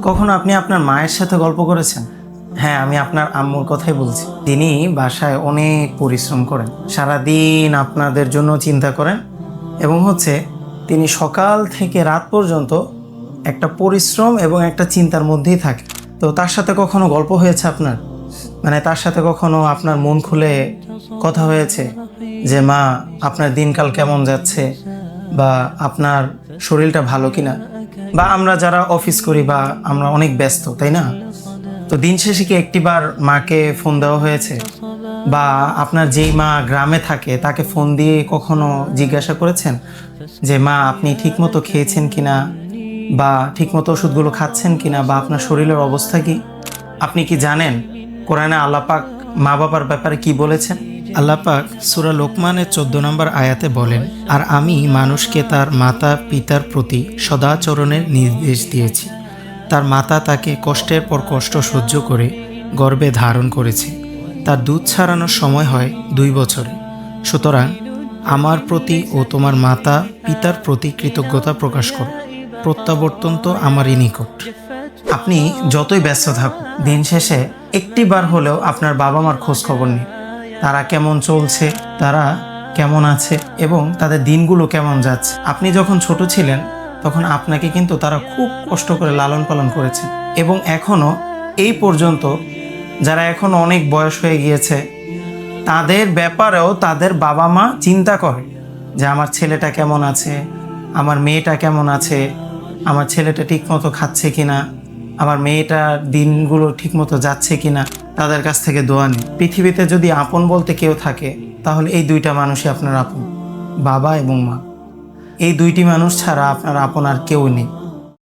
কখনো আপনি আপনার মায়ের সাথে গল্প করেছেন? হ্যাঁ, আমি আপনার আম্মুর কথাই বলছি। তিনি বাসায় অনেক পরিশ্রম করেন, সারাদিন আপনাদের জন্য চিন্তা করেন এবং তিনি সকাল থেকে রাত পর্যন্ত একটা পরিশ্রম এবং একটা চিন্তার মধ্যেই থাকে। তো তার সাথে কখনো গল্প হয়েছে আপনার? মানে তার সাথে কখনো আপনার মন খুলে কথা হয়েছে যে মা, আপনার দিনকাল কেমন যাচ্ছে, বা আপনার শরীরটা ভালো কিনা? বা আমরা যারা অফিস করি বা আমরা অনেক ব্যস্ত, তাই না? তো দিন শেষে কি একটিবার মাকে ফোন দেওয়া হয়েছে? বা আপনার যেই মা গ্রামে থাকে তাকে ফোন দিয়ে কখনো জিজ্ঞাসা করেছেন যে মা, আপনি ঠিকমতো খেয়েছেন কিনা, বা ঠিকমতো ওষুধগুলো খাচ্ছেন কিনা, বা আপনার শরীরের অবস্থা কি? আপনি কি জানেন কোরআনে আল্লাহ পাক মা বাবার ব্যাপারে কি বলেছেন? আল্লাহ পাক সূরা লোকমানের 14 নম্বর আয়াতে বলেন, আর আমি মানুষকে তার মাতা পিতার প্রতি সদাচরণের নির্দেশ দিয়েছি। তার মাতা তাকে কষ্টের পর কষ্ট সহ্য করে গর্ভে ধারণ করেছে। তার দুধ ছাড়ানোর সময় হয় 2 বছরে। সুতরাং আমার প্রতি ও তোমার মাতা পিতার প্রতি কৃতজ্ঞতা প্রকাশ করো। প্রত্যাবর্তন তো আমারই নিকট। আপনি যতই ব্যস্ত থাকুন, দিন শেষে একটিবার হলেও আপনার বাবা মার খোঁজ খবর নিন। তারা কেমন চলছে, তারা কেমন আছে এবং তাদের দিনগুলো কেমন যাচ্ছে। আপনি যখন ছোট ছিলেন তখন আপনাকে কিন্তু তারা খুব কষ্ট করে লালন পালন করেছে, এবং এখনও এই পর্যন্ত যারা এখন অনেক বয়স হয়ে গিয়েছে তাদের ব্যাপারেও তাদের বাবা মা চিন্তা করে যে আমার ছেলেটা কেমন আছে, আমার মেয়েটা কেমন আছে, আমার ছেলেটা ঠিকমতো খাচ্ছে কিনা, আমার মেয়েটার দিনগুলো ঠিকমতো যাচ্ছে কিনা। তাদের কাছ থেকে দোয়া নিন। পৃথিবীতে যদি আপন বলতে কেউ থাকে তাহলে এই দুইটা মানুষই আপনার আপন, বাবা এবং মা। এই দুইটি মানুষ ছাড়া আপনার আপন আর কেউ নেই।